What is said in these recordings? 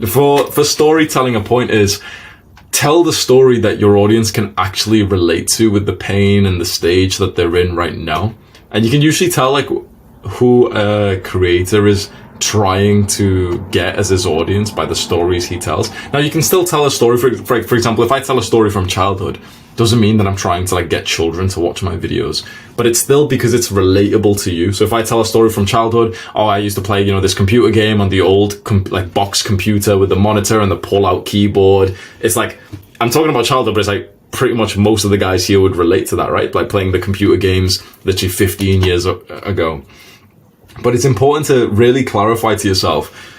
For storytelling, a point is tell the story that your audience can actually relate to with the pain and the stage that they're in right now. And you can usually tell like who a creator is trying to get as his audience by the stories he tells. Now you can still tell a story, for example, if I tell a story from childhood, doesn't mean that I'm trying to like get children to watch my videos, but it's still because it's relatable to you. So if I tell a story from childhood, oh, I used to play, this computer game on the old like box computer with the monitor and the pull-out keyboard. It's like, I'm talking about childhood, but it's like pretty much most of the guys here would relate to that, right? Like playing the computer games literally 15 years ago. But it's important to really clarify to yourself,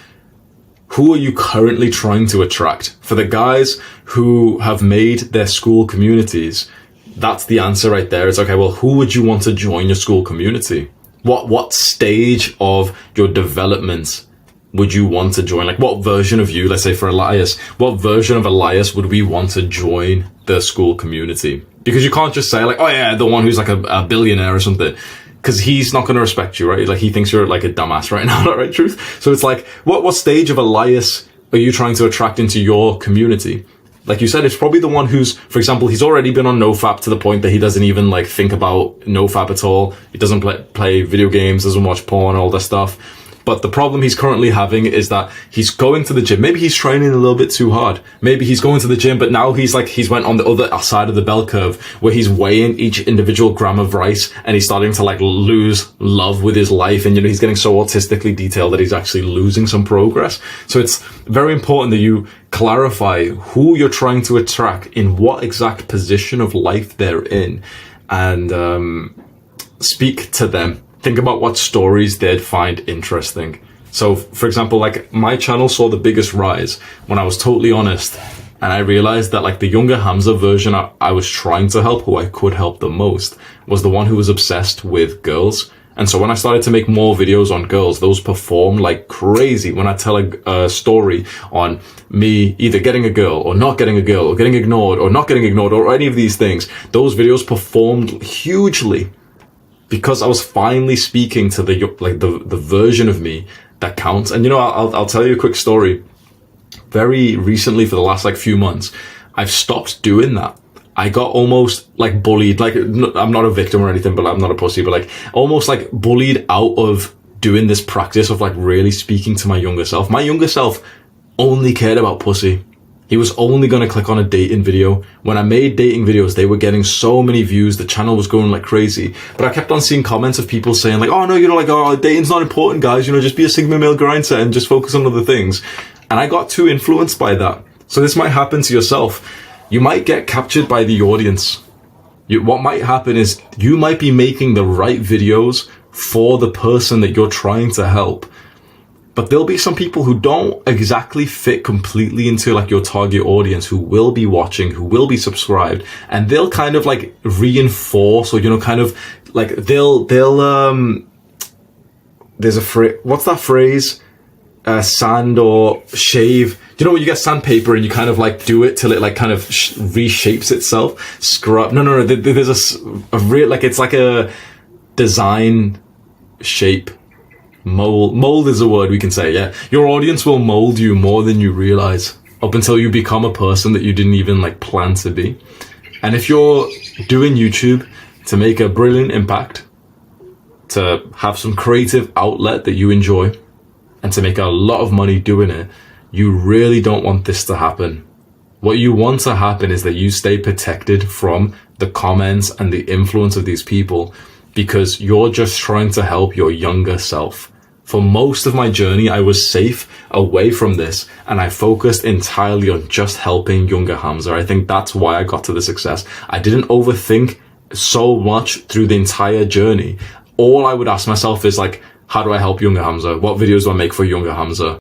who are you currently trying to attract? For the guys who have made their school communities, that's the answer right there. It's okay, well, who would you want to join your school community? What stage of your development would you want to join? Like what version of you, let's say for Elias, what version of Elias would we want to join the school community? Because you can't just say like, oh yeah, the one who's like a billionaire or something. Because he's not going to respect you, right? Like he thinks you're like a dumbass right now, right? Truth. So it's like, what stage of Elias are you trying to attract into your community? Like you said, it's probably the one who's, for example, he's already been on NoFap to the point that he doesn't even like think about NoFap at all. He doesn't play video games, doesn't watch porn, all that stuff. But the problem he's currently having is that he's going to the gym. Maybe he's training a little bit too hard. Maybe he's going to the gym, but now he's went on the other side of the bell curve where he's weighing each individual gram of rice and he's starting to like lose love with his life. And, he's getting so autistically detailed that he's actually losing some progress. So it's very important that you clarify who you're trying to attract, in what exact position of life they're in, and speak to them. Think about what stories they'd find interesting. So, for example, like my channel saw the biggest rise when I was totally honest, and I realized that like the younger Hamza version I was trying to help, who I could help the most, was the one who was obsessed with girls. And so when I started to make more videos on girls, those perform like crazy. When I tell a story on me either getting a girl or not getting a girl or getting ignored or not getting ignored or any of these things, those videos performed hugely. Because I was finally speaking to the version of me that counts. And I'll tell you a quick story. Very recently, for the last like few months, I've stopped doing that. I got almost like bullied. Like I'm not a victim or anything, but I'm not a pussy, but like almost like bullied out of doing this practice of like really speaking to my younger self. My younger self only cared about pussy. He was only going to click on a dating video. When I made dating videos, they were getting so many views. The channel was going like crazy. But I kept on seeing comments of people saying like, oh no, oh, dating's not important, guys. just be a Sigma male grinder and just focus on other things. And I got too influenced by that. So this might happen to yourself. You might get captured by the audience. What might happen is you might be making the right videos for the person that you're trying to help. But there'll be some people who don't exactly fit completely into like your target audience, who will be watching, who will be subscribed, and they'll kind of like reinforce, or kind of like they'll there's a phrase, what's that phrase? Sand or shave. Do you know when you get sandpaper and you kind of like do it till it like kind of reshapes itself? Scrub. No. There's a real, like, it's like a design shape. Mold is a word we can say, yeah. Your audience will mold you more than you realize, up until you become a person that you didn't even like plan to be. And if you're doing YouTube to make a brilliant impact, to have some creative outlet that you enjoy, and to make a lot of money doing it, you really don't want this to happen. What you want to happen is that you stay protected from the comments and the influence of these people, because you're just trying to help your younger self. For most of my journey, I was safe away from this, and I focused entirely on just helping younger Hamza. I think that's why I got to the success. I didn't overthink so much through the entire journey. All I would ask myself is like, how do I help younger Hamza? What videos do I make for younger Hamza?